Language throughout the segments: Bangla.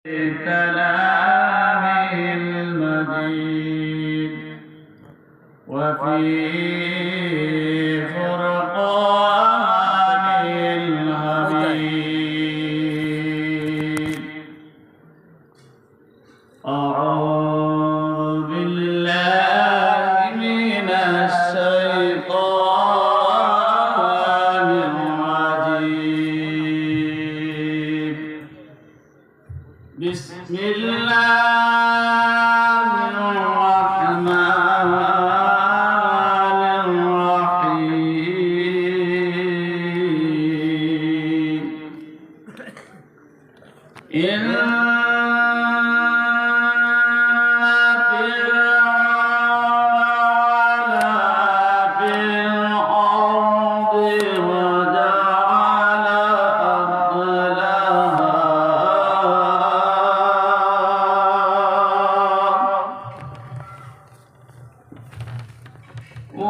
كلامه المجيد وفي فرقانه الحميد. أعوذ بالله من الشيطان الرجيم. بسم الله الرحمن الرحيم. إن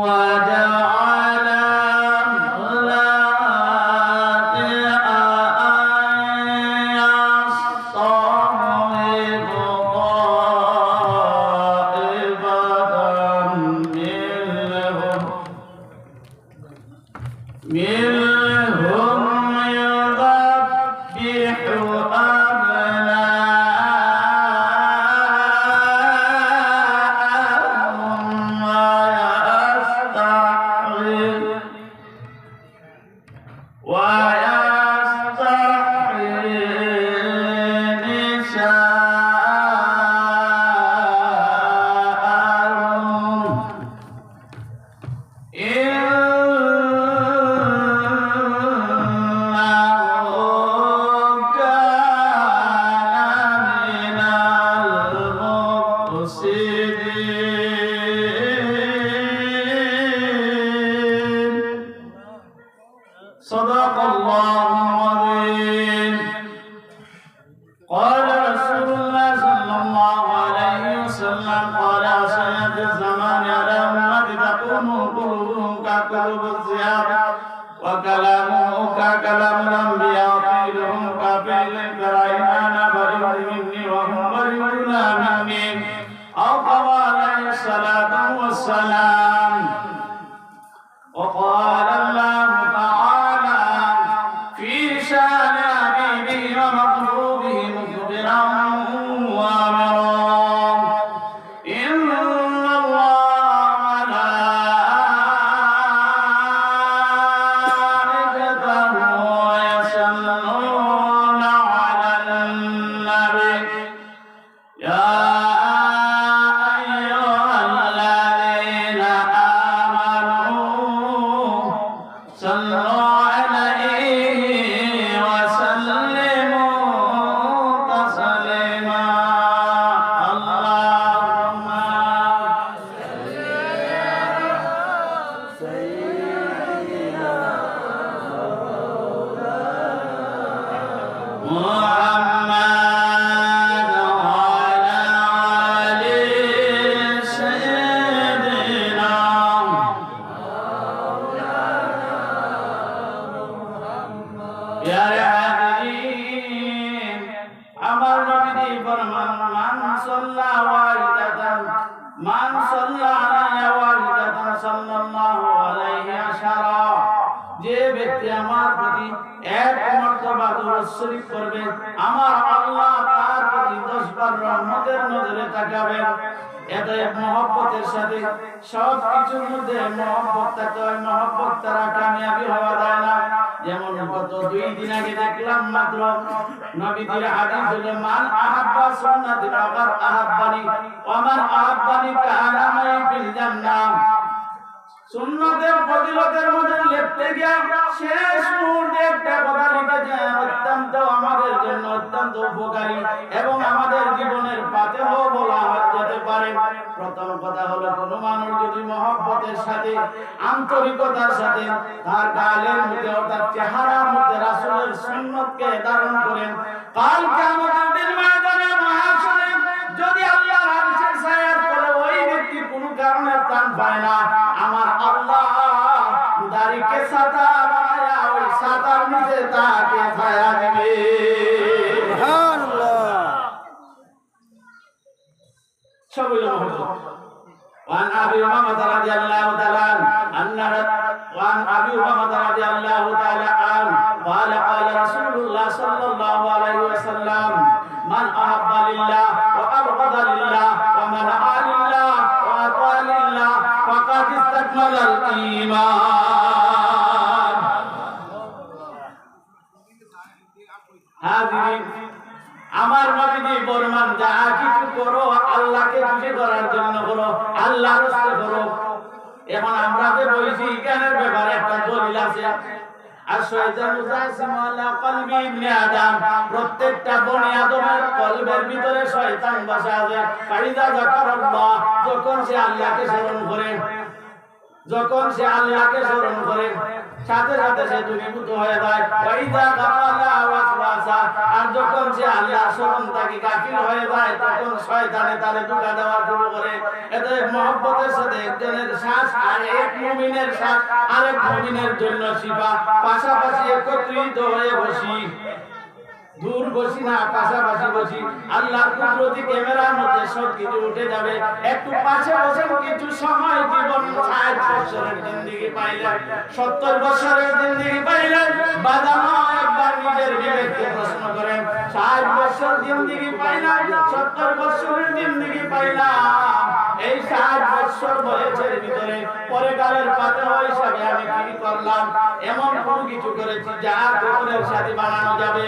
وجعل أغلال يصطرف طائفة منهم يذبح أبناءهم ويستحيي نساءهم إنه كان من المفسدين. صدق الله العظيم. قال رسول الله صلى الله عليه وسلم قال سيأتي الزمان على أمتي تكون قلوبهم كقلوب الذئاب وكلامهم ككلام الأنبياء وقيلهم كفعل الكرائم. أنا بريء مني وهم بريئون مني أو كما عليه الصلاة والسلام. وقال الله تعالى في شان حبيبه ومحبوبه مخبرا وامرا: إن الله وملائكته يصلون على النبي يا أيها الذين آمنوا صلوا عليه وسلموا تسليما. اللهم صل على سيدنا محمد وعلى آل سيدنا প্যারে হাজিরিন, আমার নবীজি ফরমান মান সাল্লা আলাইহি ওয়ালিদাতান সাল্লাল্লাহু আলাইহি আশারা। যে ব্যক্তি আমার প্রতি এক মর্তবা দুরূদ শরীফ করবে, আমার আল্লাহ তার প্রতি 10 বার রহমতের নজরে তাকাবেন। এতে মহব্বতের সাথে সব কিছুর মধ্যে মহব্বত থাকতে হয়। মহব্বত তারা কামিয়াবি হওয়া যায় না। যেমন গত 2 দিন আগে দেখলাম মাত্র নবীজির হাদিস হলো মান আহাব্বা সুন্নতি ফাকাদ আহাব্বানি ওয়া মান আহাব্বানি কানা মাই ফিল জান্নাহ। সুন্নতের ফজিলতের মধ্যে লিখতে গিয়ে শেষ মুহূর্তে একটা কথা লিখেছে অত্যন্ত আমাদের জন্য অত্যন্ত উপকারী এবং আমাদের জীবনের পাথেয় বলা যেতে পারে। প্রথম কথা হলো কোনো মানুষ যদি মহব্বতের সাথে আন্তরিকতার সাথে তার গালের মধ্যে অর্থাৎ চেহারার মধ্যে রাসূলের সুন্নতকে ধারণ করেন, কাল কিয়ামতের দিন ময়দানে মহাশরে যদি আল্লাহর আরশের ছায়ার তলে ওই ব্যক্তি কোনো কারণে স্থান পায় না, আমার আল্লাহ দাড়িকে ছাতা বানায়া ওই ছাতার নিচে তাকে ছায়া দিবে। সুবহানাল্লাহ। সব হইল মহব্বত। وعن أبي أمامة رضي الله تعالى عنه وعن أبي أمامة رضي الله تعالى عنه قال قال رسول الله صلى الله عليه وسلم من أحب لله وأبغض لله ومنع لله وأطاع لله فقد استكمل الإيمان. هذه আমার নবীজি ফরমান যা কিছু করো আল্লাহকে খুশি করার জন্য করো, আল্লাহর রাস্তায় করো। এখন আমরা যে বলছি জ্ঞানের ব্যাপারে একটা দলিল আছে, আর শয়তান জাসিমু আলা কলবি ইবনে আদম, প্রত্যেকটা বনি আদমের কলবের ভিতরে শয়তান বসা আছে। ফাইদা যাকারাল্লাহ, যখন সে আল্লাহকে স্মরণ করে, যখন সে আল্লাহকে স্মরণ করে সাথে সাথে সে দূরীভূত হয়ে যায়। ওয়াইদা গাফালা ওয়াসওয়াসা, আর যখন সে আল্লাহ স্মরণ থেকে গাফিল হয়ে যায় তখন শয়তানে তারে ধোঁকা দেওয়া শুরু করে। এতে মহব্বতের সাথে একজনের শ্বাস আর এক মুমিনের শ্বাস আরেক মুমিনের জন্য শিফা, পাশাপাশি একত্রিত হয়ে বসি, দূর বসি না, পাশাপাশি বসি। আল্লাহর কুদরতি ক্যামেরার মধ্যে সব কিছু উঠে যাবে। একটু পাশে বসেন, কিছু সময় জীবন 60 বছরের জিন্দেগি পাইলেন, 70 বছরের জিন্দেগি পাইলেন, বাজানো একবার নিজের বিবেককে প্রশ্ন করেন। 60 বছর জিন্দেগি পাইলাম, 70 বছরের জিন্দেগি পাইলাম, এই 60 বছর বয়সের ভিতরে পরেকালের পাতা হিসাবে আমি কি করলাম? এমন কোন কিছু করেছি যা কবরের সাথী বানানো যাবে,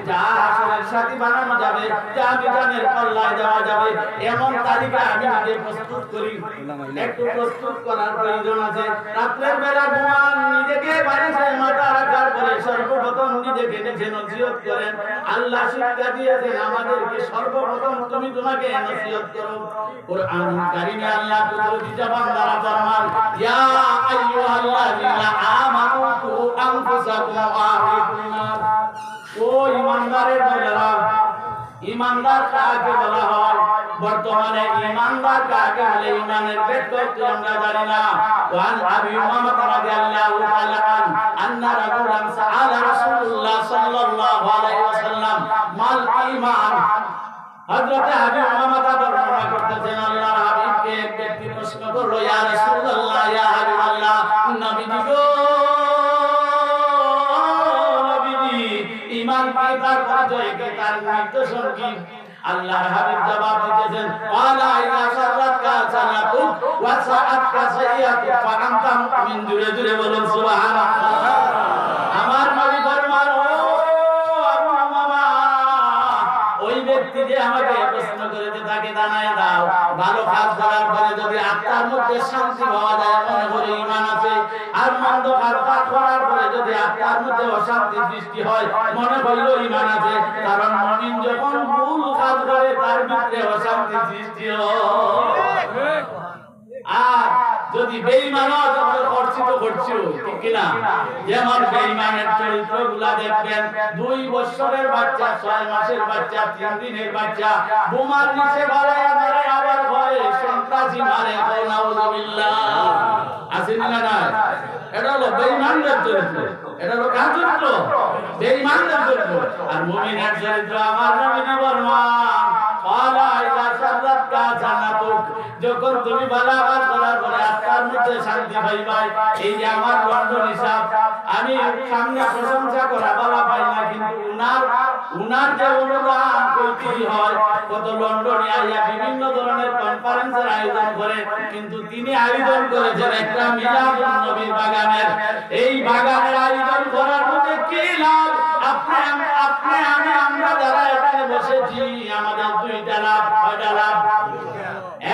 যা আসরের সাথী বানানো যাবে, যা বিধানের পাল্লায় দেওয়া যাবে, এমন তালিকা আমি নিজে প্রস্তুত করি। একটু প্রস্তুত করার প্রয়োজন আছে। রাত্রের বেলা ঘুমান, নিজেকে বাড়িতে মাথা রাখার পরে সর্বপ্রথম নিজেকে নিজে নসিহত করেন। আল্লাহ শিক্ষা দিয়েছেন আমাদেরকে, সর্বপ্রথম তুমি তোমাকে নসিহত করো। কুরআন কারীমে আল্লাহ কুদরতি জবান দ্বারা ফরমান, ইয়া আইয়ুহাল্লাযীনা আমানু কু আনফুসাকুম ওয়া আহলিকুম নার। ও ঈমানদারের দলেরা, ঈমানদার কাকে বলা হয়? বর্তমানে ঈমানদার কাকে বলে ঈমানের ব্যাখ্যা আমরা জানি না। ওয়ান আবি উমামা রাদিয়াল্লাহু তাআলা আন্না রাজুলান সাআলা রাসূলুল্লাহ সাল্লাল্লাহু আলাইহি ওয়াসাল্লাম মাল ঈমান। হযরত আবি উমামা বর্ণনা করতেছেন, আল্লাহর হাবিবকে এক ব্যক্তি প্রশ্ন করলো, ইয়া রাসূলুল্লাহ, ইয়া হাবিবাল্লাহ, নবীজি গো, নবীজি ঈমান কি, তার পরিচয় কি, তার নিদর্শন কি? আল্লাহর হাবিব জবাব দিতেছেন, ওয়ালা ইযা সারাতকা সালাতুক ওয়া সাআতকা সাইয়াতুক ফা আনতা মুমিন। জুরে জুরে বলুন সুবহানাল্লাহ। আমার নবী ফরমান, ও আবু উমামা, ওই ব্যক্তি যে আমাকে প্রশ্ন করেছে তাকে জানায় দাও, ভালো কাজ করার পরে যদি আত্মার মধ্যে শান্তি পাওয়া যায় মনে করে ঈমান আছে, আর মন্দ কাজ করার পরে যদি আত্মার মধ্যে অশান্তি সৃষ্টি হয় মনে হইল ঈমান আছে। কারণ মুমিন যখন ভুল কাজ করে তার ভিতরে অশান্তি সৃষ্টি হয়। আর যদি বেঈমানও যখন করছিত করছো, ঠিক কিনা? যেমন বেঈমানের চরিত্রগুলা দেখবেন, 2 বছরের বাচ্চা, 6 মাসের বাচ্চা, 3 দিনের বাচ্চা বোমার নিচে গলায় মারে, আবার ভয়ে সন্ত্রাসী মারে। নাউযুবিল্লাহ। আসেনি না? না, এটা হলো বেঈমানদের চরিত্র, এটা হলো কার চরিত্র? বেঈমানদের চরিত্র। আর মুমিনের চরিত্র আমার নবী ফরমান, ওয়ালা ইযা সারাতকা সালাতুক, যখন তুমি ভালো কাজ করার পরে আত্মার মধ্যে শান্তি পাইবা। এই যে আমার লন্ডন হিসাব, আমি সামনে প্রশংসা করা বলা পাই না, কিন্তু উনার যে অনুদান কইতে হয়, কত লন্ডনে আইয়া বিভিন্ন ধরনের কনফারেন্সের আয়োজন করে, কিন্তু তিনি আয়োজন করেছেন একটা মিলাদুন নবীর বাগানের। এই বাগানের আয়োজন করার মধ্যে কি লাভ? আমরা যারা এখানে বসেছি আমাদের 2টা লাভ। 6টা লাভ।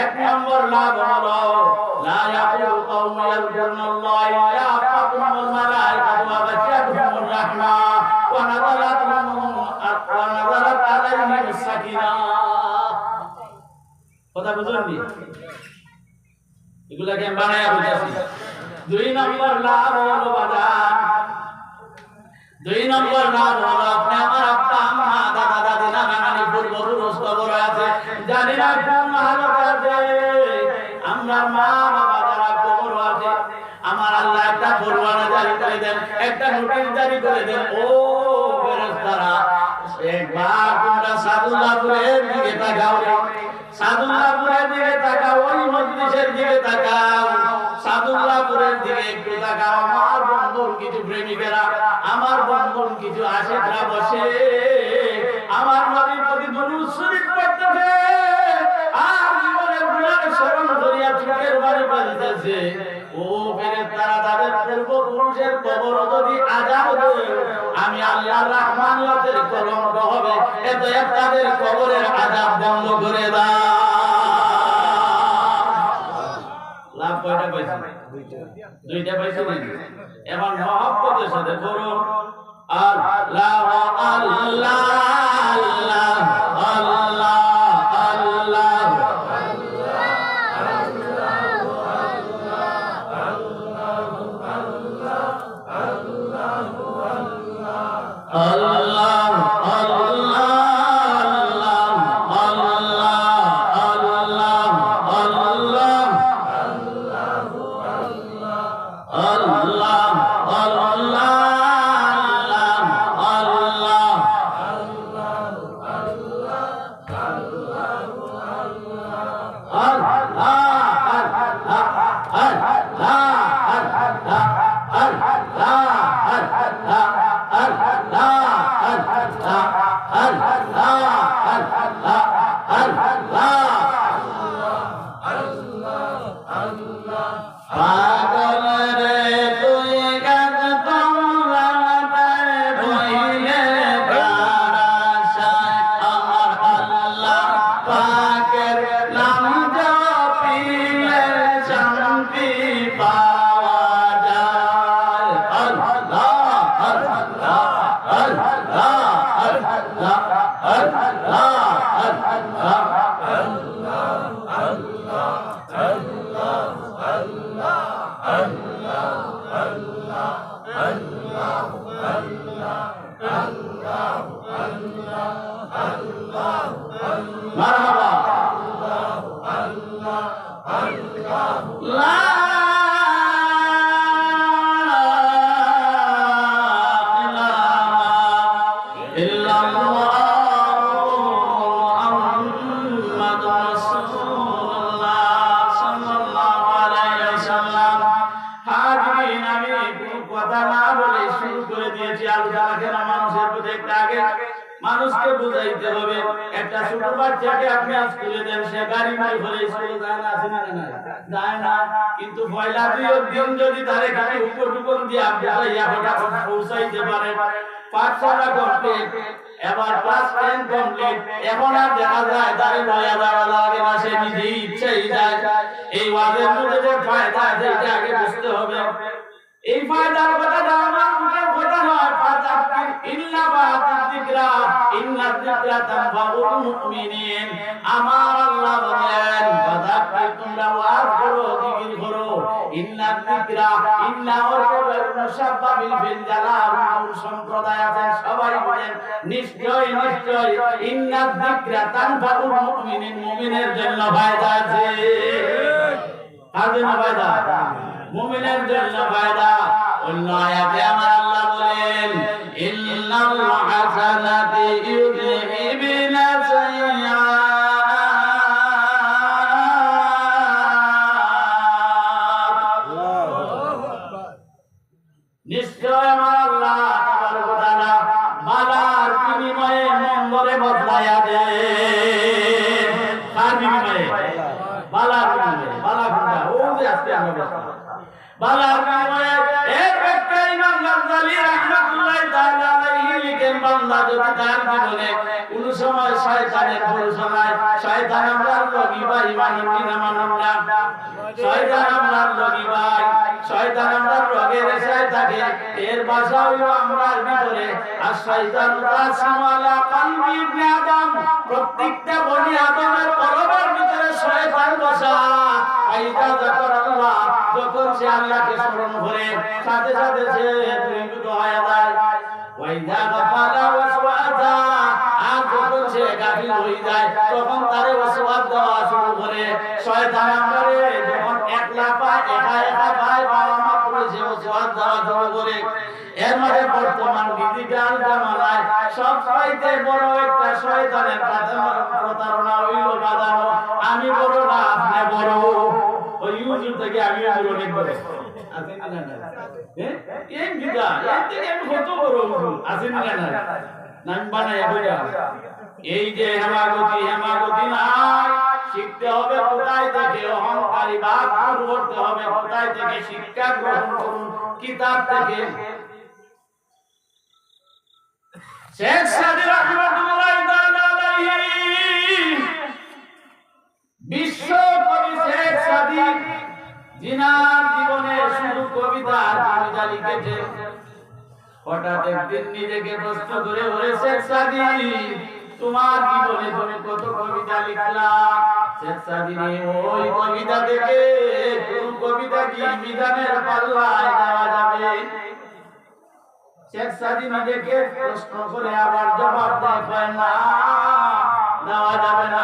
1 নম্বর লাভ হলো লা ইয়াকুলু কওমুন ইয়াযকুরুল্লাহ ইল্লা আফাকুমুল মালাইকাতু ওয়া গাশিয়াতুহুমুর রাহমা ওয়া নাযালাত আলাইহিমুস সাকিনাহ। কথা বুঝুননি? এগুলাকে বানায়া বুঝাছি। 2 নম্বর লাভ হলো বাজার, 2 নম্বর লাভ হলো আপনি আমার আব্বা আম্মা দাদা দাদি নানা নানি পূর্বপুরুষ কবর আছে, জানি না কোন হালতে আছে, আমরা মা বাবা যারা কবর আছে, আমার আল্লাহ একটা ফরমানা জারি করে দেন, একটা নোটিশ জারি করে দেন, ও ফেরেশতারা একবার তোমরা সাদুল্লাহপুরের দিকে তাকাও রে, সাদুল্লাহপুরের দিকে তাকাও, ওই মজলিসের দিকে তাকাও, সাদুল্লাহপুরের দিকে একটু তাকাও। আমার বন্ধুর কিছু প্রেমিকেরা, আমার বন্ধুর কিছু আশিকরা বসে আমার নবীর প্রতি দুরূদ শরীফ পড়তেছে আর জীবনের গুনাহ স্মরণ করিয়া চোখের পানি ফেলতেছে। ও ফেরেশতারা, তাদের পূর্বপুরুষের কবর যদি আযাব দেয়, আমি আল্লাহর রহমানিয়তের কলঙ্ক হবে, এতএব তাদের কবরের আযাব বন্ধ করে দাও। লাভ কয়টা পাইছি? দুইটা পাইছি নাকি? এখন মহব্বতের সাথে করুন আল্লাহ আল্লাহ আল্লাহ আল্লাহ আল্লাহ মানুষকে বুঝাইতে হবে। একটা ছোট বাচ্চাকে আপনি স্কুলে দেন, সে গাড়ি মাই করে স্কুলে যায় না, আছে না যায় না, কিন্তু পয়লা দিন যদি তার এখানে উপটুকুন দিয়ে আপনি পৌঁছাইতে পারেন, পাঠশালা কমপ্লিট, এবার ক্লাস 10 কমপ্লিট, এখন আর দেখা যায় তারে লয়া যাওয়া লাগে না, সে নিজেই ইচ্ছাই যায়। এই ওয়াজের মধ্যে যে ফায়দা আছে এটা আগে বুঝতে হবে। এই ফায়দার কথা আমার মুখের কথা নয়, ফাযাক্কির ইল্লা বাযিকরা ইন্নায যিকরা তানফাউল মুমিনিন। আমার আল্লাহ বলেন, ফাযাক্কির, তোমরা ওয়াজ করো, জিকির করো, ইন্নায যিকরা, ইন্না ওয়ারকাবাল মুশাব্বাবিল ফিল জালাল, সম্প্রদায় আছে সবাই বলেন নিশ্চয় নিশ্চয়, ইন্নায যিকরা তানফাউল মুমিনিন, মুমিনের জন্য ফায়দা আছে। কার জন্য ফায়দা? মুমিনের জন্য ফায়দা। অন্য আয়াতে আমার আল্লাহ বলেন, ইন্নাল হাসানাতি ইউযহিবুনা সাইয়্যাত। নিশ্চয় আমার আল্লাহ তাবারক ওয়া তাআলা বালার বিনিময়ে মঙ্গলে বদলায়া দেন। কার বিনিময়ে? বালার বিনিময়ে। বালা কোনটা? ও যে আজকে আমরা বলছি বালার বিনিময়ে। এর ব্যাখ্যা ইমাম গাজ্জালী রাহমাতুল্লাহি তাআলা আলাইহি লিখেন, বান্দা যদি তার জীবনে কোন সময় শয়তানের প্ররোচনায়, শয়তান আমরার লগি ভাই, মানুষ কিনা মানুষ না, শয়তান আমরার লগি ভাই, শয়তান আমরার রোগের রেশায় থাকে, এর ভাষা হইল আমরার ভিতরে। আর শয়তান রাসিমু আলা কলবি ইবনে আদম, প্রত্যেকটা বনি আদমের কলবের ভিতরে শয়তান বসা। আইদা যাকারাল্লাহ, যখন সে আল্লাহকে স্মরণ করে, সাথে সাথে সে দূরীভূত হয়ে যায়। ওয়াইদা গাফালা ওয়াসওয়াসা, আর যখন সে গাফিল হয়ে যায়, তখন তারে ওয়াসওয়াস দেওয়া শুরু করে। শয়তান আমরারে যখন একলা পায়, একা একা পায়, পাওয়া মাত্র সে ওয়াসওয়াস দেওয়া শুরু করে। এর মধ্যে বর্তমান ডিজিটাল জামানায় সবচাইতে বড় একটা শয়তানের প্রতারণা হইল বাজানো আমি বড় না আপনি বড়। ওই হুজুর থেকে আমি বড় অনেক বড় আছেন না না এই বিদা এই থেকে আমি কত বড় হুজুর আছেন না না নাম বানায় হইয়া এই যে হেমাগতি নাই শিখতে হবে কোথায় থেকে অহংকারী ভাব দূর করতে হবে কোথায় থেকে শিক্ষা গ্রহণ করুন কিতাব থেকে। শেখ সাদি রাহমাতুল্লাহ তাআলা আলাইহি বিশ্ব কবি শেখ সাদি জিনার জীবনে শুধু কবিতা লিখেছে। হঠাৎ একদিন নিজেকে প্রশ্ন করে বলে শেখ সাদি তোমার জীবনে তুমি কত কবিতা লিখলা? শেখ সাদি ওই কবিতা থেকে কোন কবিতা কি মিজানের পাল্লায় দেওয়া যাবে? শেখ সাদি নিজেকে প্রশ্ন করে আবার জবাব দেয় না দেওয়া যাবে না।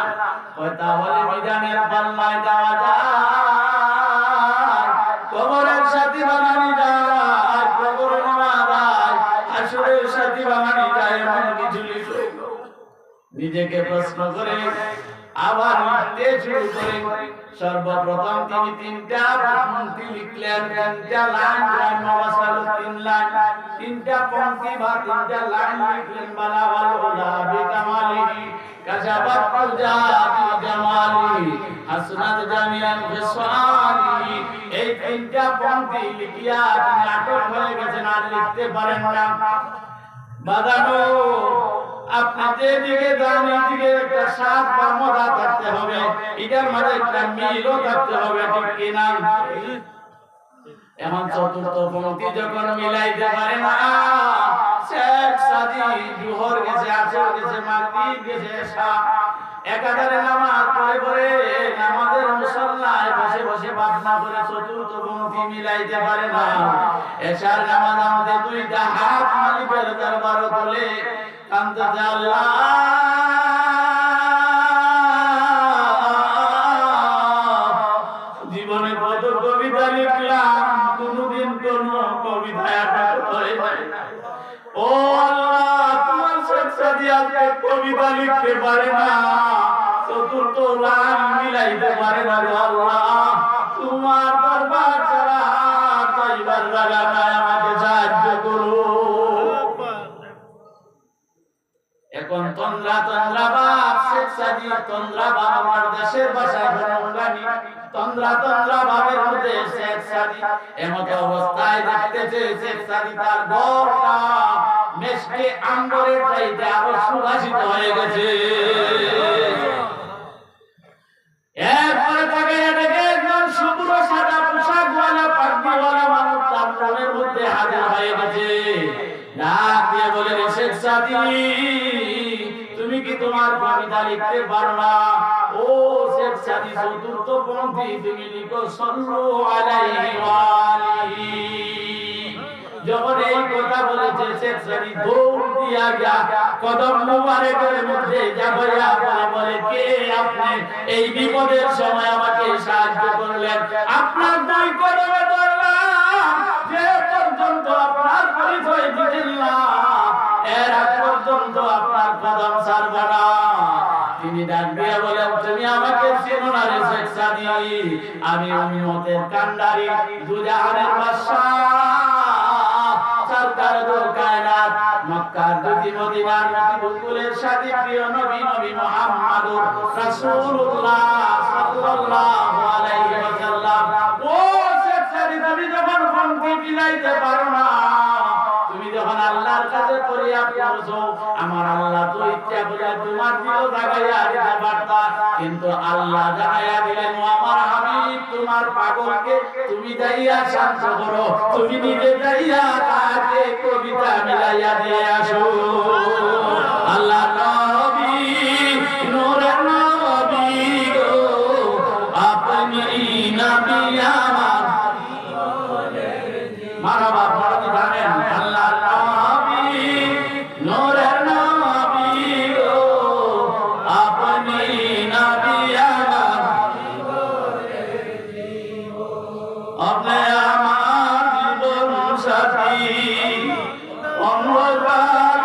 তাহলে মিজানের পাল্লায় দেওয়া যায়, কবরের সাথী বানানি যায়, কবর নেওয়া যায়, আসরের সাথী বানানি যায়, এমন কিছু লিখো। নিজেকে প্রশ্ন করে আবার লিখতে শুরু করে সর্বপ্রথম তিনি তিনটা পংক্তি লিখলেন, তিনটা লাইন তিন লাইন, তিনটা পংক্তি বা তিনটা লাইন লিখলেন। বালাগাল উলা বিকামালিহি কাশাবাত ফুজা বিজামালিহি হাসনাত জামিয়ান ফিসালিহি। এই তিনটা পংক্তি লিখিয়া তিনি আটক হয়ে গেছেন, আর লিখতে পারেন না। বাদানো আপনি যেদিকে যান এদিকে একটা স্বাদ বা মজা থাকতে হবে, এটার মাঝে একটা মিলও থাকতে হবে, ঠিক কিনা? এখন চতুর্থ পংক্তি যখন মিলাইতে পারে না, শেখ সাদি জোহর গেছে, আসর গেছে, মাগরিব গেছে, এশা একাধারে নামাজ পড়ে নামাজের মুসল্লায় বসে বসে ভাবনা করে চতুর্থ পংক্তি মিলাইতে পারে না। এশার নামাজ আমাদের দুইটা হাত মালিকের দরবারে তোলে কান্দতে, আল্লাহ জীবনে কত কবিতা লিখলাম, কোনদিন কোন কবিতায় আটক হয় নাই। ও আল্লাহ তোমার শেখ সাদি আজকে কবিতা লিখতে পারে না, চতুর্থ লাইন মিলাইতে পারে না। আল্লাহ তোমার দরবার ছাড়া যাইবার জায়গা নাই, আমাকে সাহায্য করো। এখন তন্দ্রা ভাব শেখ সাদি, তন্দ্রা ভাব আমার দেশের ভাষায় বঙ্গালী, তন্দ্রা ভাবের মধ্যে শেখ সাদি এমত অবস্থায় দেখতেছে শেখ সাদি তার ঘরটা মেশকে আম্বরের চাইতে আরো সুবাসিত হয়ে গেছে। এরপরে তাকে ডেকে একজন শুভ্র সাদা পোশাকওয়ালা পাগড়িওয়ালা মানুষ তার মনের মধ্যে হাজির হয়ে গেছে। ডাক দিয়ে বলে শেখ সাদি তুমি কি তোমার কবিতা লিখতে পারো না? ও শেখ সাদি চতুর্থ পংক্তি তুমি লিখো সাল্লু আলাইহি ওয়া আলিহি। যখন এই কথা বলেছে শেখ সাদি দৌড় দিয়া গিয়া কদম মুবারকের মধ্যে যাবয়া বলে কে আপনি? এই বিপদের সময় আমাকে সাহায্য করলেন, আপনার দুই কদমে ধরলাম, যে পর্যন্ত আপনার পরিচয় দিলেন না এর আগ পর্যন্ত আপনার কদম ছাড়ব না। তিনি ডাক দিয়ে বলেন তুমি আমাকে চেনো না রে শেখ সাদি? আমি উম্মতের কান্ডারি, দুজাহানের বাদশাহ, সরকার দু কায়নাত, মক্কার দুটি মদিনার বুকুলের সাথে প্রিয় নবী মুহাম্মদুর রাসূলুল্লাহ সাল্লাল্লাহু আলাইহি ওয়াসাল্লাম। ও শেখ সাদি তুমি যখন পংক্তি মিলাইতে পারো না, তুমি যখন আল্লাহর কাছে ফরিয়াদ করছো, আমার আল্লাহ তো ইচ্ছা করে তোমার দিল জাগাইয়া দিতে পারতা, কিন্তু আল্লাহ জাগাইয়া দিলেন ও আমার হাবিব তোমার পাগলকে তুমি যাইয়া শান্ত করো, তুমি নিজে যাইয়া তাকে কবিতা মিলাইয়া দিয়ে আসো। আল্লাহ নবী নূরের নবী গো আপনি নবী আমার মারহাবা পড়তে জানেন। আল্লাহ নবী নূরের নবী গো আপনি নবী আমার, আপনি আমার জীবন সাথী, অন্ধকার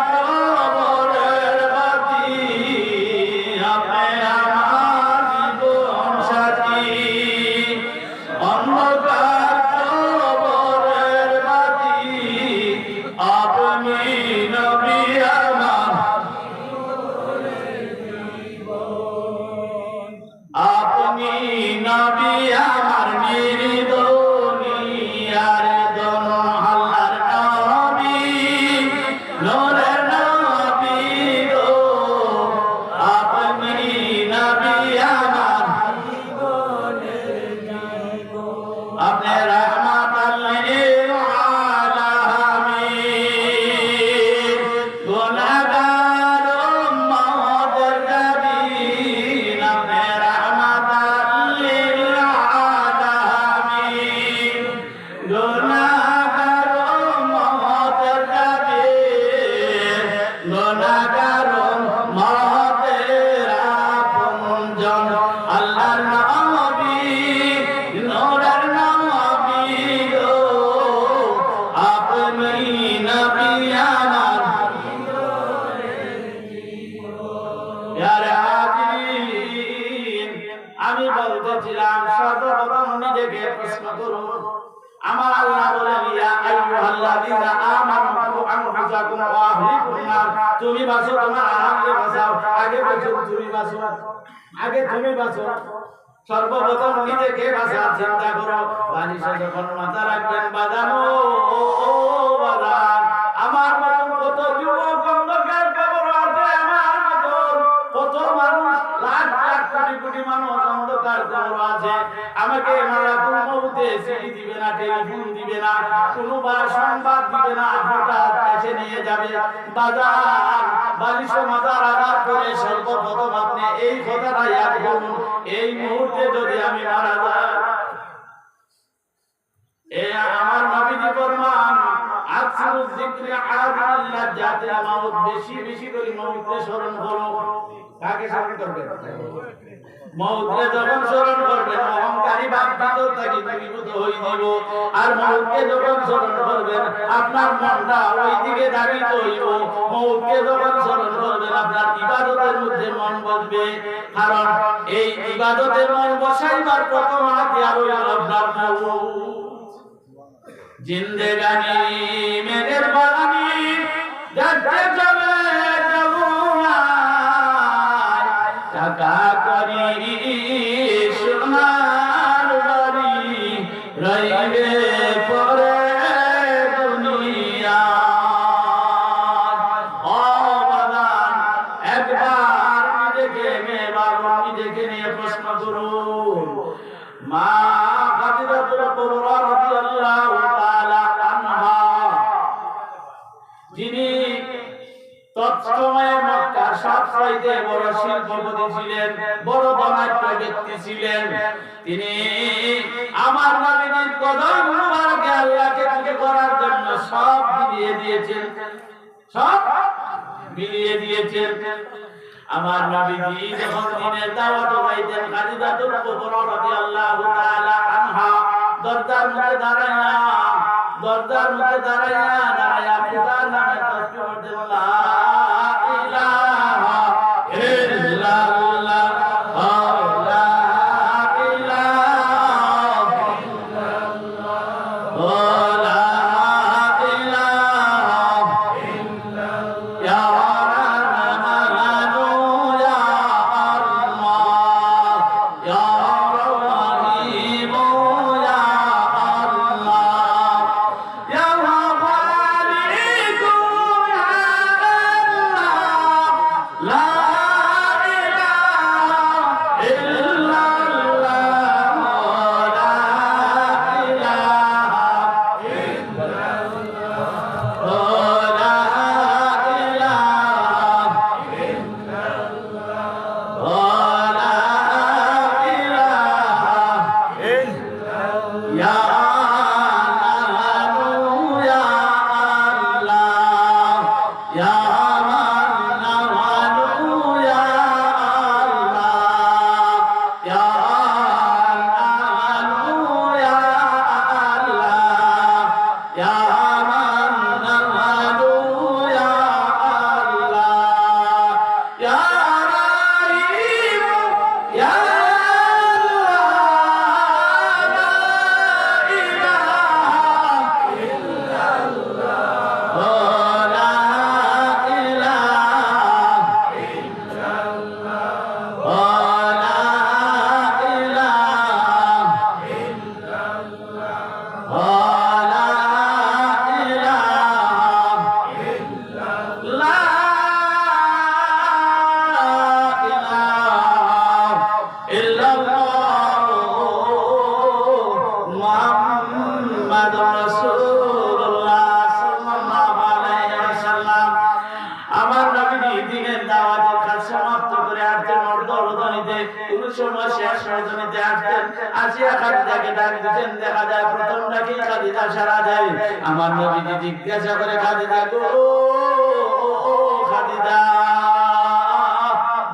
বলেছিলাম সর্বপ্রথম নিজেকে প্রশ্ন করুন। আমার আল্লাহ বলেন ইয়া আইয়ুহাল্লাযীনা আমানু কু আনফুসাকুম ওয়া আহলিকুম নার, তুমি বাঁচো, তোমার আহলকে বাঁচাও। আগে বাঁচো তুমি, বাঁচো আগে তুমি, বাঁচো। সর্বপ্রথম নিজেকে বাঁচার চিন্তা করো। বালিশে যখন মাথা রাখবেন বাজানো, বাজান আমার মতন কত যুবক অন্ধকার কবর আছে, আমার মতন কত মানুষ, লাখ লাখ কোটি কোটি মানুষ অন্ধকার কবর আছে। আমাকে মালাকুল মউতে চিঠি দিবে না, টেলিফোন দিবে না, কোনোবার সংবাদ দিবে না, হঠাৎ এসে নিয়ে যাবে। বাজার বালিশে মাথা রাখার পরে সর্বপ্রথম আপনি এই কথাটা ইয়াদ করুন, এই মুহূর্তে যদি আমি মারা যাই, এ আমার নবীজি ফরমান আকসিরু যিকরি আদিল লাজ্জাতিল মাউত, বেশি বেশি করে মউতকে স্মরণ করো। কাকে স্মরণ করবেন? মউতকে যখন স্মরণ করবেন অহংকারী ভাব ভিতর থেকে দূরীভূত হয়ে যাব। আর মউতকে যখন স্মরণ করবেন আপনার মনটা ওই দিকে ধাবিত হইব। মউতকে যখন স্মরণ করবেন আপনার ইবাদতের মধ্যে মন বসবে, কারণ এই ইবাদতে মন বসাইবার প্রথম হাতিয়ার হইল আপনার মউত। জিন্দেগানি মেঘের বাগানি যাচ্ছে চলে যমুনায়, টাকা করি সোনার বাড়ি রইবে পরে দুনিয়ায়। ও বাগান একবার নিজেকে নিয়ে প্রশ্ন করুন। মা খাদিজাতুল কুবরা রাদিয়াল্লাহু তাআলা আনহা, যিনি তৎসময়ে মক্কার সবচাইতে বড় শিল্পপতি ছিলেন, বড় ধনাঢ্য ব্যক্তি ছিলেন, তিনি আমার নবীর কদম মুবারকে আল্লাহকে খুশি করার জন্য সব বিলিয়ে দিয়েছেন, সব বিলিয়ে দিয়েছেন। আমার নবীজি যখন দিনের দাওয়াত পাইতেন, খাদিজাতুল কুবরা রাদিয়াল্লাহু তাআলা আনহা দরজার মধ্যে দাঁড়ায়া পিতার নামে তাসবিহ পড়তেন, লা ইলাহা ইল্লাল্লাহ, লা ইলাহা ইল্লাল্লাহ, লা ইলাহা ইল্লাল্লাহ, আমার নবীজি জিজ্ঞাসা করে, খাদিজা গো খাদিজা,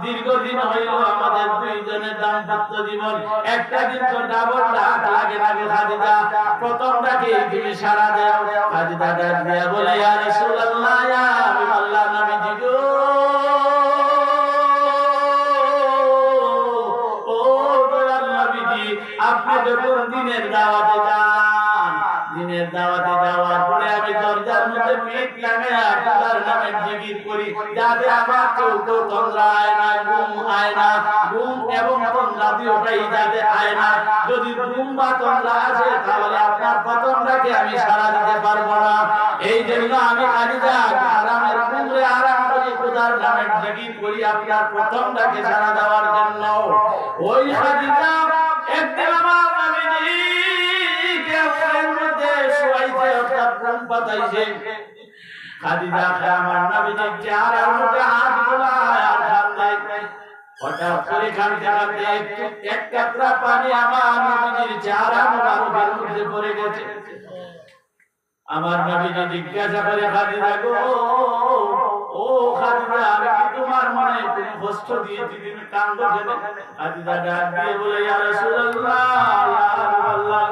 দীর্ঘদিন হইল আমাদের দুইজনের দাম্পত্য জীবন, একটা দিন তো ডাবল ডাক লাগে না খাদিজা, প্রথম ডাকে তুমি সাড়া দাও। খাদিজা ডাক দিয়া বলে, ইয়া রাসূলুল্লাহ, ইয়া হাবিবাল্লাহ, নবীজি গো, ও দয়াল নবীজি, যখন দিনের দাওয়াতে যান, দিনের দাওয়াতে যাওয়ার পরে আমি দরজার মধ্যে পিঠ লাগাইয়া আল্লাহর নামে জিকির করি, যাতে আমার চৌকো তন্দ্রা আয় না, ঘুম আয় না, ঘুম এবং তন্দ্রা দুটোই যাতে আয় না। যদি ঘুম বা তন্দ্রা আসে তাহলে আপনার পতনটাকে আমি সারা দিতে পারবো না। এই জন্য আমি খাদিজা আরামের ঘুমরে আরাম করি, খোদার নামে জিকির করি আপনার প্রথমটাকে সারা দেওয়ার জন্য। ওই খাদিজা একদিন আমার নবীজিকে ওর মধ্যে শোয়াইছে, অর্থাৎ ঘুম পাতাইছে। খাদিজা আমার নবীজির চেহারার মধ্যে হাত বোলায় আর কাঁদে। হঠাৎ করে কাঁদতে কাঁদতে এক কাতরা পানি আমার নবীজির চেহারা মোবারকের মধ্যে পড়ে গেছে। আমার নবীজি জিজ্ঞাসা করে, খাদিজা গো, ও খাদিজা, আমি কি তোমার মনে কোনো কষ্ট দিয়েছি, তুমি কাঁদো কেন? খাদিজা ডাক দিয়ে বলে, ইয়া রাসূলুল্লাহ, ইয়া হাবিবাল্লাহ,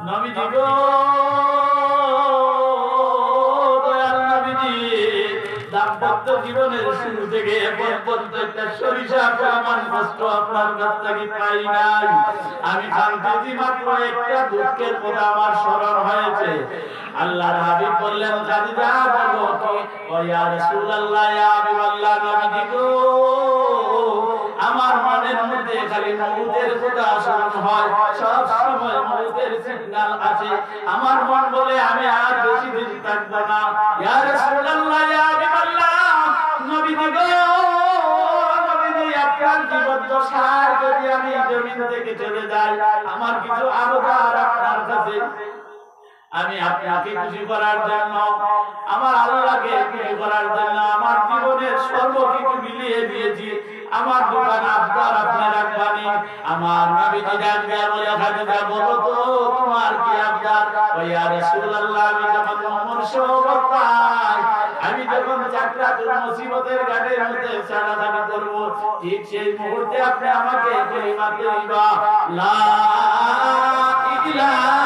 নবীজি গো, দয়াল নবীজি, দাম্পত্য জীবনের শুরু থেকে এ পর্যন্ত একটা সরিষা পরিমাণ কষ্ট আপনার কাছ থেকে পাই নাই। আমি কাঁদতেছি মাত্র একটা দুঃখের কথা আমার স্মরণ হয়েছে। আল্লাহর হাবিব বললেন, খাদিজা বলো কি? ও ইয়া রাসূলুল্লাহ, ইয়া হাবিবাল্লাহ, নবীজি গো, আমার মনের মধ্যে খালি মউতের কথা স্মরণ হয়, সব সময় মউতের সিগন্যাল আছে। আমার মন বলে আমি আর বেশি দিন থাকবো না। ইয়া রাসূলুল্লাহ, ইয়া হাবিবাল্লাহ, নবীজি গো, নবীজি আপনার জীবদ্দশায় যদি আমি জমিন থেকে চলে যাই, আমার কিছু আবদার আপনার কাছে। আমি আপনাকে খুশি করার জন্য, আমার আল্লাহকে খুশি করার জন্য আমার জীবনের সর্বকিছু মিলিয়ে দিয়েছি। আমার দোকান আবদার আপনি রাখবানি। আমার নবীজি ডাক দিয়া বলে, খাদিজা বলো তো তোমার কি আবদার? ও ইয়া রাসূলুল্লাহ, আমি যখন মনুষ্য অবস্থায়, আমি যখন চাকরাতুল মুসিবতের ঘাটের মধ্যে ছাড়াছাড়ি করব, ঠিক সেই মুহূর্তে আপনি আমাকে কালিমা তৈয়বা লা ইলাহা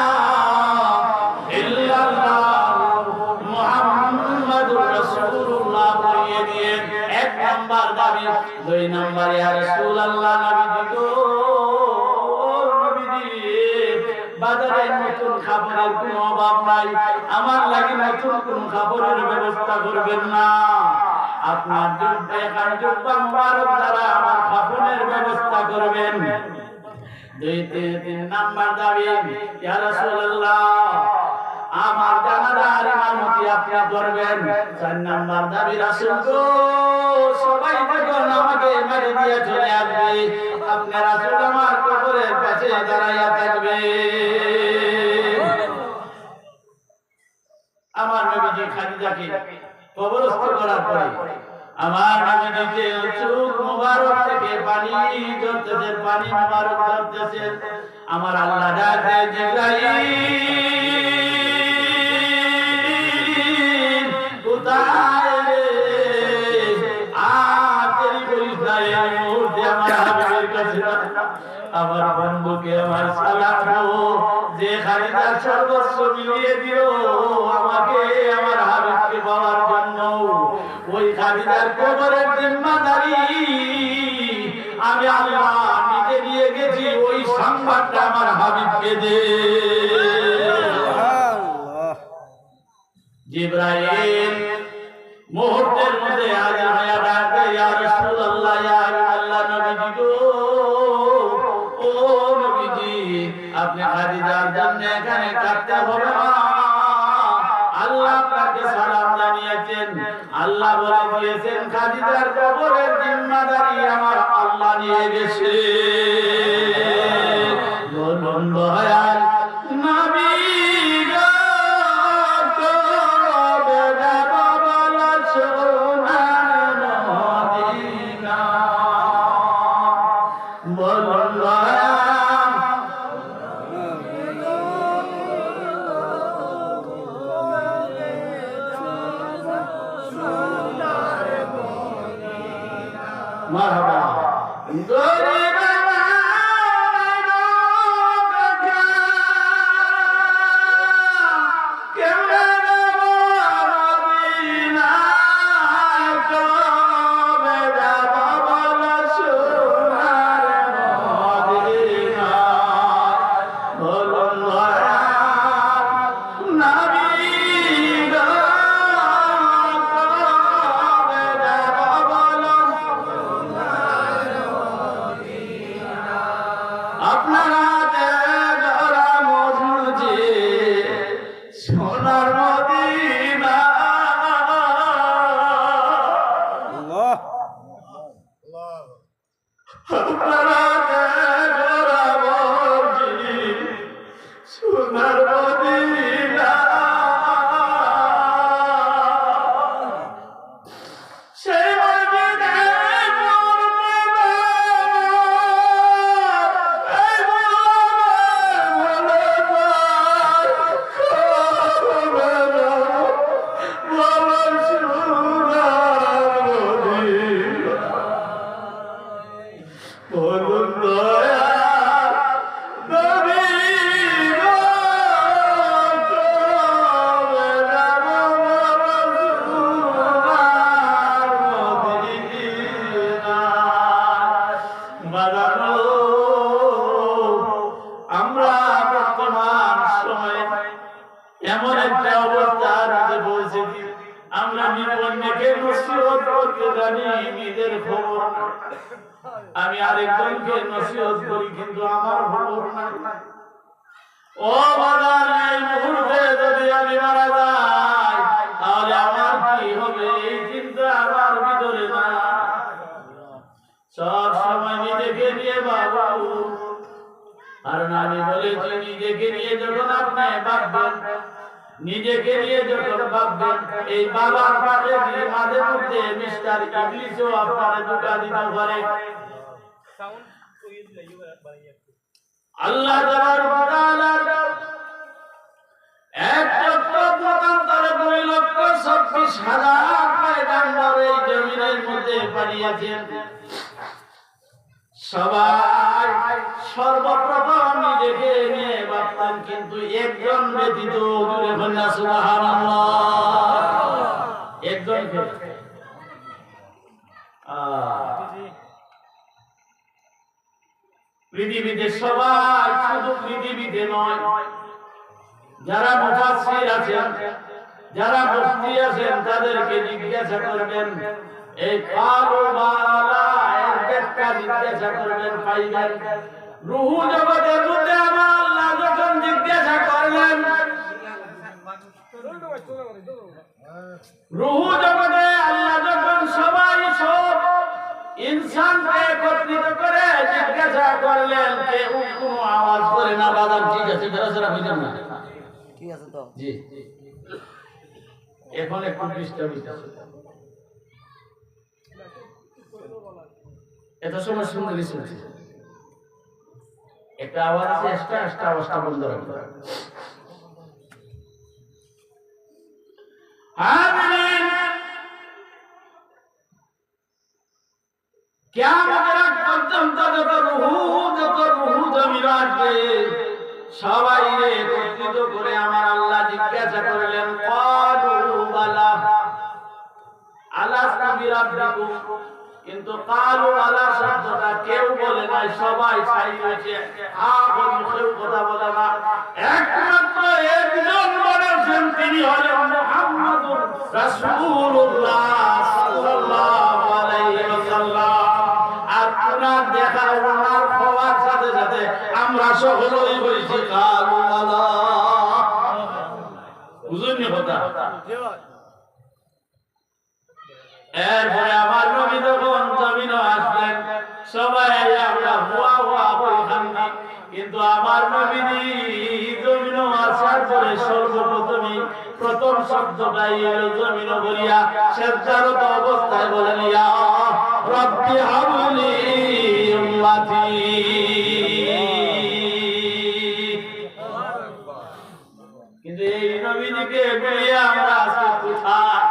এক নাম্বার দাবি। দুই নাম্বার, ইয়া রাসূলুল্লাহ, নবীজি গো, নবীজি, বাজারে নতুন খাবারের কোনো অভাব নাই, আমার লাগি নতুন কোন খাবারের ব্যবস্থা করবেন না। আপনার জুব্বা খান জুব্বা মুবারক দ্বারা আমার খাবারের ব্যবস্থা করবেন। তিন নাম্বার দাবি, ইয়া রাসূলুল্লাহ, আমার জানাজার ইমামতি আপনি করবেন। চার নাম্বার দাবি, রাসূল গো, সবাই যখন আমাকে মেরে দিয়ে চলে আসবে, আপনি রাসূল আমার কবরের পাশে দাঁড়াইয়া থাকবে। আমার নবীজি খাদিজাকে কবরস্থ করার পরে আমার নবীজিকে চোখ মুবারক থেকে পানি ঝরতেছে, পানি মুবারক ঝরতেছে। আমার আল্লাহ ডাকে, জিবরাইল কোথায় রে? আর দেরি করিস না, এই মুহূর্তে আমার হাবিবের কাছে আমার বন্ধুকে আমার সালাম, যে খাদিজার সর্বস্ব মিলিয়ে দিও আমাকে আমার হাবিবকে পাওয়ার জন্য। ওই খাদিজার কবরের জিম্মাদারি আমি আল্লাহ নিজে নিয়ে গেছি, ওই সংবাদটা আমার হাবিবকে দে। জিবরাইল মুহূর্তের মধ্যে হাজির হয়ে ডাকে, ইয়া রাসূলুল্লাহ, ইয়া হাবিবাল্লাহ, নবীজি গো, ও নবীজি, আপনি খাদিজার জন্য এখানে কাঁদতে হবে না। আল্লাহ আপনাকে সালাম জানিয়েছেন, আল্লাহ বলে দিয়েছেন খাদিজার কবরের জিম্মাদারি আমার আল্লাহ নিয়ে গেছে। বলুন দয়াল নবী গো, কবে যাব বলো সোনার মদিনা? বলুন দয়াল মারহাবা। গরিব আপনারা গড়া মধুজি সোনার মদিনা আপনারা গড়া মধুজি সোনার মদিনা সেই আমরা বর্তমান সময়ে এমন একটা অবস্থার মধ্যে পৌঁছেছি, আমরা অন্যকে নসিহত করতে জানি, নিজের খবর নাই। আমি আরেকজনকে নসিহত করি, কিন্তু আমার খবর নাই। ও বাজার, এই মুহূর্তে যদি আমি মারা যাই তাহলে আমার কি হবে, এই চিন্তা আমার ভিতরে না। সব সময় নিজেকে নিয়ে বাবু, কারণ আমি বলেছি নিজেকে নিয়ে যখন আপনি ভাববেন, নিজেকে নিয়ে যখন ভাববেন, এই বাবার পাশে দিয়ে মাঝে মধ্যে মিস্টার ইংলিশও আপনারা ধোঁকা দিতে পারে। আল্লাহ এক লক্ষ মতান্তরে 2,26,000 পয়গাম্বর এই জমিনের মধ্যে পাঠিয়েছেন। সবাই সর্বপ্রথম নিজেকে নিয়ে ভাবতেন, কিন্তু একজন ব্যতীত, জুড়ে বললেন সুবহানাল্লাহ, একজন পৃথিবীতে সবাই, শুধু পৃথিবীতে নয়, যারা মুফাসসির আছেন, যারা মুফতি আছেন, তাদেরকে জিজ্ঞাসা করবেন, এই কালু বালা এর ব্যাখ্যা জিজ্ঞাসা করবেন, পাইবেন। রূহ জগতের মধ্যে আমার আল্লাহ যখন জিজ্ঞাসা করলেন, রূহ জগতে আল্লাহ যখন সবাই সব ইনসানকে একত্রিত করে জিজ্ঞাসা করলেন, কেউ কোনো আওয়াজ করে না। বাজার ঠিক আছে, বেরাসেরা বুঝেন না, ঠিক আছে তো জি, এখন একটু ডিস্টার্ব হইতাছে। এত সময় শুনতে দিছি, একটা আওয়াজ আছে, এক্সট্রা আওয়াজটা বন্ধ রাখতে হবে। আমিন। কিয়ামতের আগ পর্যন্ত যত রূহ জমিন আসবে, সবাই একত্রিত করে আমার আল্লাহ জিজ্ঞাসা করলেন, ক্বালু বালা আলাস্তু বিরাব্বিকুম, কিন্তু ক্বালু আলা শব্দটা কেউ বলে নাই, সবাই ছাই হয়েছে, কেউ কথা বলে না। একমাত্র একজন বলেছেন, তিনি হলেন মুহাম্মাদুর রাসূলুল্লাহ সাল্লাল্লাহু আলাইহি ওয়াসাল্লাম। আর ওনার দেখা, ওনার হওয়ার সাথে সাথে আমরা সকলেই বলেছি ক্বালু আলা। বুঝুননি কথা? এরপরে আমার নবী যখন জমিনে আসলেন, সবাই আমরা হুয়া হুয়া বলতাম, কিন্তু আমার নবী জমিনে আসার পরে সর্বপ্রথমই প্রথম শব্দটাই এলো জমিনে বলিয়া সেজদারত অবস্থায় বলেন, ইয়া রাব্বি হাবলি উম্মতি। কিন্তু এই নবীকে বলিয়া আমরা আজকে কোথায়?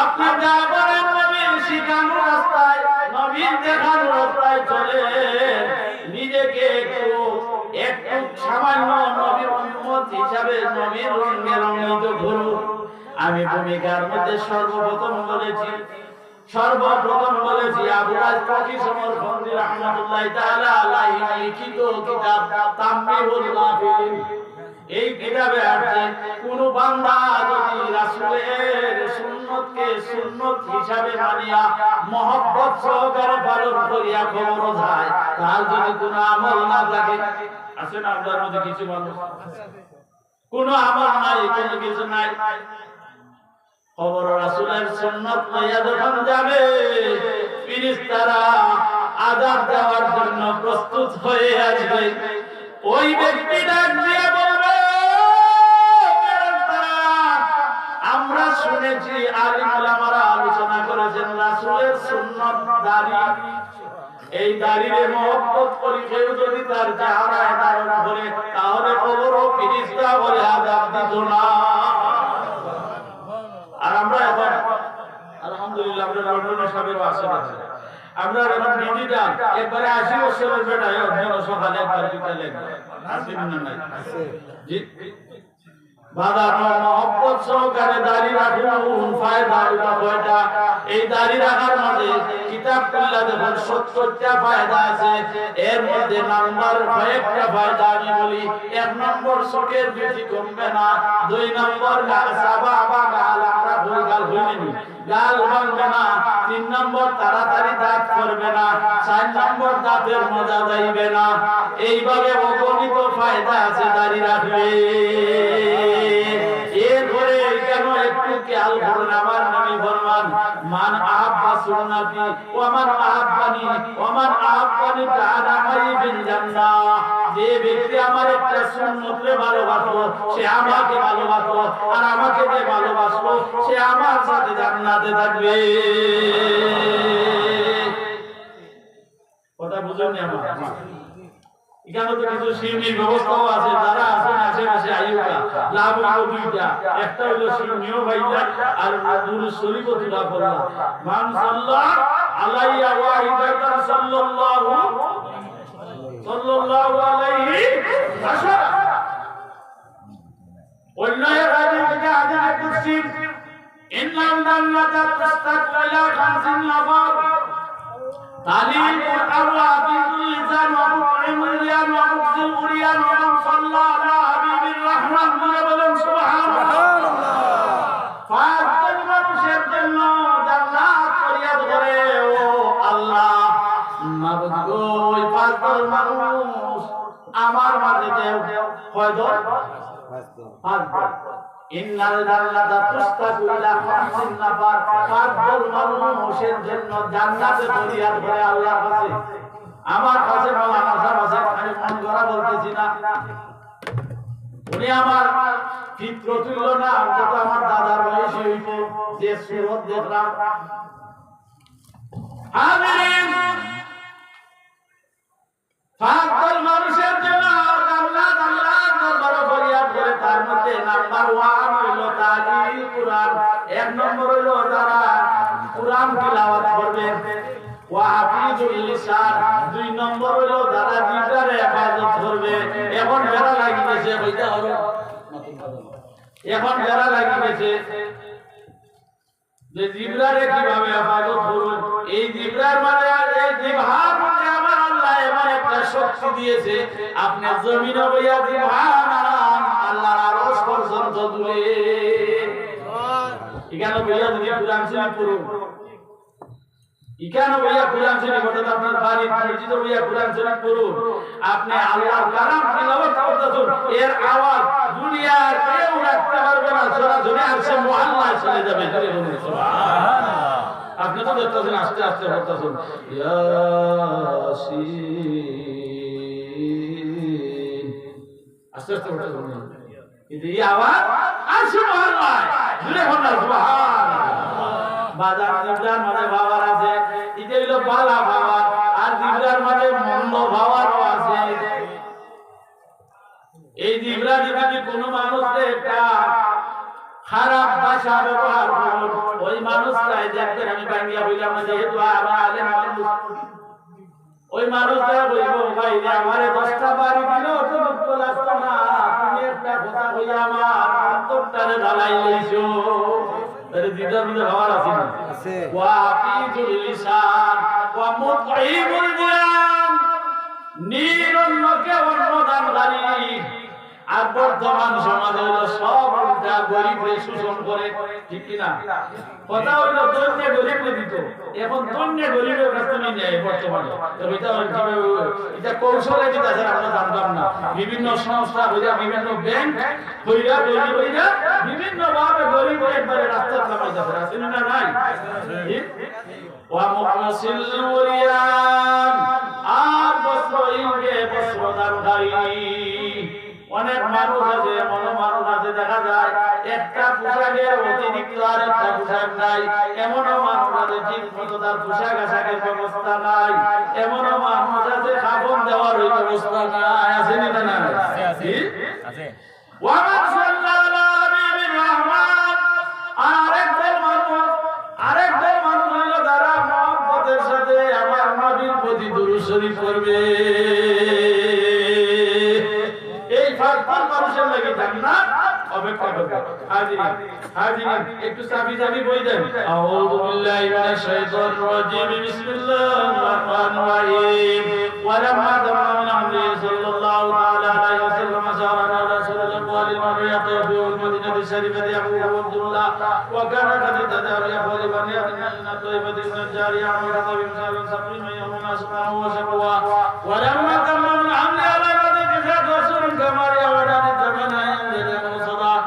আপনি যা বলেন নবীর শিখানো রাস্তায়, নবীর দেখানো রাস্তায় চলে, নিজেকে একটু সামান্য নবীর উম্মত হিসাবে নবীর রঙে রঙিত করুন। আমি ভূমিকার মধ্যে সর্বপ্রথম বলেছি আবু রাজ কাজী সমরকন্দি রাহমাতুল্লাহি তাআলা আলাইহি লিখিত কিতাব তামবিহুল গাফিলিন। এই কিতাবে আছে, কোন বান্দা যদি রাসূলের সুন্নতকে সুন্নত হিসাবে মানিয়া মহব্বত সহকারে পালন পালন করিয়া খবর যায়, তার যদি কোনো আমল না থাকে, আছে না আপনার মধ্যে কিছু মানুষ কোনো আমল নাই, কোনো কিছু নাই, খবর রাসূলের সুন্নাত লইয়া যখন যাবে, ফেরেশতারা আযাব দেওয়ার জন্য প্রস্তুত হয়ে আসবে। ওই ব্যক্তি ডাক দিয়ে বলবে, আমরা শুনেছি আলিম ওলামারা আলোচনা করেছেন রাসূলের সুন্নাত দাড়ি, এই দাড়িরে মহব্বত করি কেউ যদি তার চেহারায় ধারণ করে, তাহলে কবর ও ফেরেশতা বলে আযাব দিত না। আর আমরা এখন আলহামদুলিল্লাহ আমরা লন্ডনে সবের আছে, আমরা এখন ডিজিটাল একবারে 80 বছরের বেটায় অন্য সকালে একবার বিকালে আছে না নাই জি বাদানো মহব্বত সহকারে দাড়ি রাখুন। ফায়দা হইলো কয়টা? এই দাড়ি রাখার মধ্যে কিতাব খুললে দেখুন 70টা ফায়দা আছে। এর মধ্যে নাম্বার কয়েকটা ফায়দা আমি বলি। 1 নম্বর চোখের বৃদ্ধি কমবে না। 2 নম্বর গাল সাবা বা গাল আমরা ভুল গাল হইনি, গাল ভাঙবে না। 3 নম্বর তাড়াতাড়ি দাঁত করবে না। 4 নম্বর দাঁতের মজা যাইবে না। এইভাবে অগণিত ফায়দা আছে দাড়ি রাখলে। এরপরে কেন একটু খেয়াল করুন, আমার নবী ফরমান মান আহাব্বা সুন্নতি ওয়া মান আহাব্বানি ওয়া মান আহাব্বানি কানা মাই ফিল জান্নাহ। যে ব্যক্তি আমার একটা সুন্নতকে ভালোবাসলো সে আমাকে ভালোবাসলো, আর আমাকে যে ভালোবাসলো সে আমার সাথে জান্নাতে থাকবে। কথা বুঝুন আমার এখানে তো কিছু শিরনির ব্যবস্থাও আছে, যারা আছেন আশেপাশে আইয়ুকা লাভ হলো দুইটা, একটা হলো শিরনিও ভাইয়া আর দুরুদ শরীফ তুলা পড়া। মান সাল্লাল্লাহু আলাইহি ওয়াহিদাতান সাল্লাল্লাহু আলাইহি আশারা। অন্য হাদিসে হাদিসে কুরসি ইন্নাল জান্নাতা তাস্তাকু ইলা 50 নাফর তালিল কুরআন ওয়া হাফিজুল লিসান ওয়া মুতঈমুল রিয়ান ওয়া মুফসিল উরিয়ান ওয়া মান সাল্লা আলা হাবিবির রাহমান বলেন সুবহানাল্লাহ। ফাতল মানুষের জন্য জান্নাত ফরিয়াদ করে, ও আল্লাহ মাবুদ গো ওই ফাতল মানুষ আমার মাঝে দেও কয়জন? পাঁচজন। ইন্নাল জান্নাতা তুস্তাকু ইলা 50 নাফর। পাঁচজন মানুষের জন্য জান্নাতে ফরিয়াদ করে আল্লাহর কাছে। আমার কাছে মাওলানা সাহেব আছে, আমি মন গড়া বলতেছি না, উনি আমার পিতৃতুল্য না, অন্তত আমার দাদার বয়সী হইব। যে সুরত দেখলাম আমিন, পাঁচজন মানুষের জন্য জান্নাত আল্লাহর দরবারে ফরিয়াদ করে। তার মধ্যে নাম্বার 1 হলো তালিল কুরআন। 1 নম্বর হলো যারা কুরআন তিলাওয়াত করবে। ওয়া হাফিজুল লিসান। 2 নম্বর হলো যারা জিহ্বার হেফাজত করবে। এখন যারা লাগিয়েছে কইতা হলো, এখন যারা লাগিয়েছে যে জিহ্বারে কিভাবে হেফাজত করুন। এই জিহ্বার মানে এই জিহ্বার মধ্যে আমার আল্লাহ এমন একটা শক্তি দিয়েছে, আপনি জমিনে বইয়া জিহ্বার আল্লাহর আরশ পর্যন্ত দূরে। এখানে বইয়া যদি কুরআন শরীফ পড়ুন, এখানে বইয়া কুরআন শরীফ অর্থাৎ আপনার বাড়ির পরিচিত বইয়া কুরআন শরীফ পড়ুন, আপনি আল্লাহর কালাম তিলাওয়াত করতেছেন, এর আওয়াজ দুনিয়ার কেউ রাখতে পারবে না, সরাসরি আরশে মুআল্লায় চলে যাবে। সুবহানাল্লাহ। আপনি তো দেখতেছেন আস্তে আস্তে করতেছেন ইয়াসিন, আস্তে আস্তে করতেছেন, কিন্তু এই আওয়াজ আরশে মুআল্লায় জুড়ে হলো। সুবহানাল্লাহ। বাজার জিবরার মাঝে ভাবার আছে, এটা হলো বালা ভাবার, আর জিবরার মাঝে মন্দ ভাবারও আছে। এই জিবরা যদি কোনো মানুষকে একটা খারাপ ভাষা ব্যবহার করুন, ওই মানুষটাই দেখবেন, আমি বাংলা বললাম না যেহেতু আমি আলেম মানুষ, ওই মানুষটা বলবো ভাই যে আমারে 10টা বাড়ি দিল তো দুঃখ লাগতো না, তুমি একটা কথা বলে আমার অন্তরটারে ঢালাই লইছো। তাহলে দিদার মধ্যে ভাবার আছে না? ওয়া হাফিজুল লিসান ওয়া মুতঈমুল রিয়ান। নিরন্নকে অন্নদানকারী, আর বর্তমান সমাজে হলো সব উল্টা, গরিবরে শোষণ করে, ঠিক কি না? কথা হলো ধন্য গরিবরে দিত, এখন ধন্য গরিবের কাছ থেকে নেয় বর্তমানে। তবে এটা কৌশলে দিতে আছে, আমরা জানতাম না। বিভিন্ন সংস্থা হইয়া, বিভিন্ন ব্যাংক হইয়া, বিভিন্ন ভাবে গরিব একবারে রাস্তার নামাইতেছে, আছে না নাই? ওয়া মুকসিল মুরিয়ান, আর বস্ত্র ইনকে বস্ত্র দানকারী। অনেক মানুষ আছে, এমন মানুষ আছে দেখা যায় একটা পোশাকের অতিরিক্ত আর একটা পোশাক নাই, এমনও মানুষ আছে ঠিক মতো তার পোশাক আশাকের ব্যবস্থা নাই, এমনও মানুষ আছে কাপড় দেওয়ার ওই ব্যবস্থা নাই, আছে না না? আছে। ওয়ামান সাল্লাল্লাহু আলাইহি রহমান, আরেকদল মানুষ হলো যারা মহব্বতের সাথে আমার নবীর প্রতি দুরূদ শরীফ করবে। এই ফাঁকফাক মানুষের লাগি জান্নাত অপেক্ষা করবে। হাজিরিন একটু চাবি বই দেন। আউযু বিল্লাহি মিনাশ শাইতানির রাজীম, বিসমিল্লাহির রাহমানির রাহিম। ওয়া লাম্মা দামা মিন আমরি সাল্লাল্লাহু তাআলা আলাইহি ওয়াসাল্লাম সারা রাসূলুল্লাহ ওয়াল মারিয়াত ফি মদিনাতি শরীফাতি আবু আব্দুল্লাহ ওয়া কানা কাদ তাদারিয়া ওয়া বানিয়াতিনা তাইবাতিন জারিয়া আমরাতা বিমসালিন সাবিন ইয়ামুনা সুবহানাহু ওয়া শাকওয়া। ওয়া লাম্মা